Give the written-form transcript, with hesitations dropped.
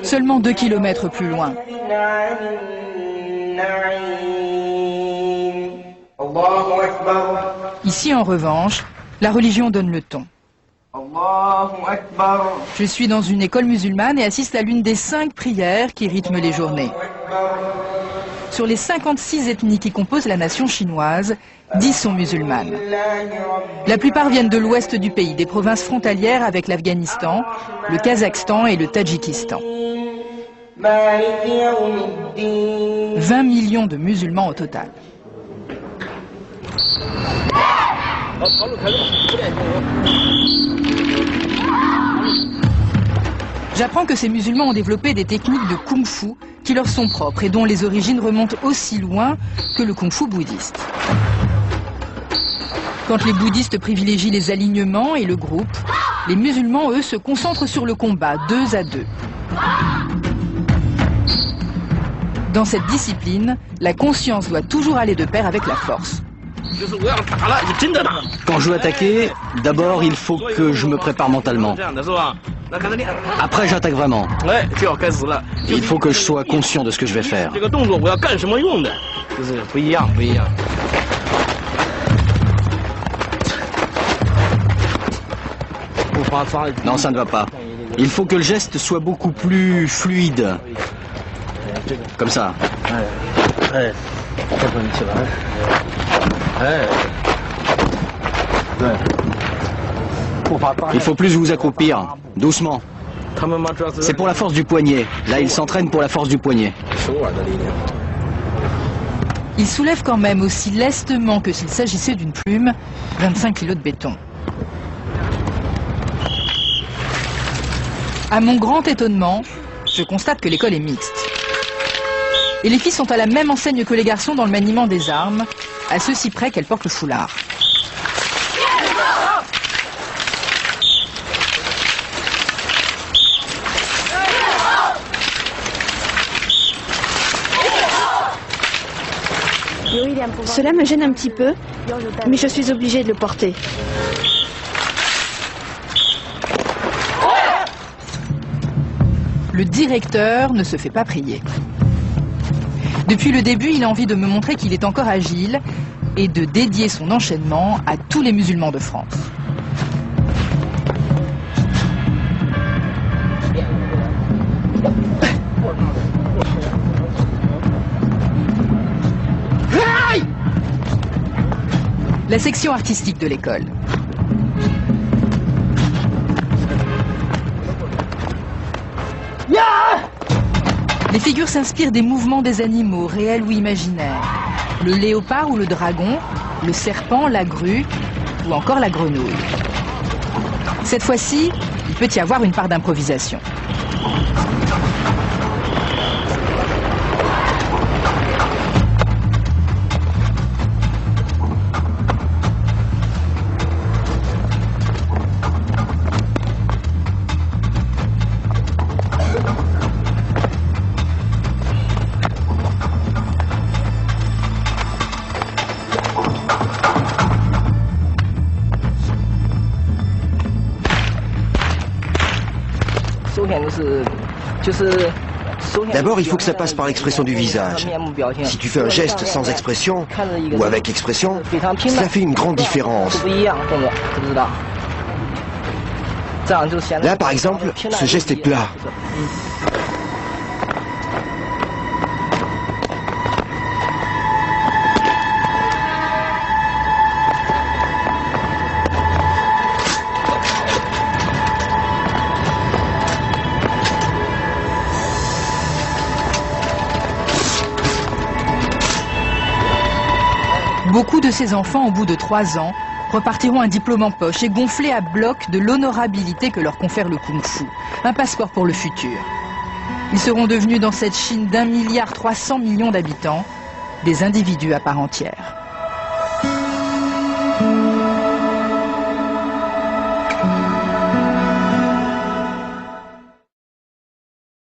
Seulement 2 kilomètres plus loin. Ici, en revanche, la religion donne le ton. Je suis dans une école musulmane et assiste à l'une des 5 prières qui rythment les journées. Sur les 56 ethnies qui composent la nation chinoise, 10 sont musulmanes. La plupart viennent de l'ouest du pays, des provinces frontalières avec l'Afghanistan, le Kazakhstan et le Tadjikistan. 20 millions de musulmans au total. J'apprends que ces musulmans ont développé des techniques de kung-fu qui leur sont propres et dont les origines remontent aussi loin que le kung-fu bouddhiste. Quand les bouddhistes privilégient les alignements et le groupe, les musulmans, eux, se concentrent sur le combat, 2 à 2. Dans cette discipline, la conscience doit toujours aller de pair avec la force. Quand je veux attaquer, d'abord il faut que je me prépare mentalement. Après j'attaque vraiment. Il faut que je sois conscient de ce que je vais faire. Non, ça ne va pas. Il faut que le geste soit beaucoup plus fluide. Comme ça. Il faut plus vous accroupir, doucement. C'est pour la force du poignet. Là, il s'entraîne pour la force du poignet. Il soulève quand même aussi lestement que s'il s'agissait d'une plume, 25 kilos de béton. À mon grand étonnement, je constate que l'école est mixte. Et les filles sont à la même enseigne que les garçons dans le maniement des armes, à ceci près qu'elles portent le foulard. Cela me gêne un petit peu, mais je suis obligée de le porter. Le directeur ne se fait pas prier. Depuis le début, il a envie de me montrer qu'il est encore agile et de dédier son enchaînement à tous les musulmans de France. La section artistique de l'école. Les figures s'inspirent des mouvements des animaux, réels ou imaginaires. Le léopard ou le dragon, le serpent, la grue ou encore la grenouille. Cette fois-ci, il peut y avoir une part d'improvisation. D'abord, il faut que ça passe par l'expression du visage. Si tu fais un geste sans expression, ou avec expression, ça fait une grande différence. Là, par exemple, ce geste est plat. Beaucoup de ces enfants, au bout de 3 ans, repartiront un diplôme en poche et gonflés à bloc de l'honorabilité que leur confère le kung-fu, un passeport pour le futur. Ils seront devenus dans cette Chine d'1,3 milliard d'habitants, des individus à part entière.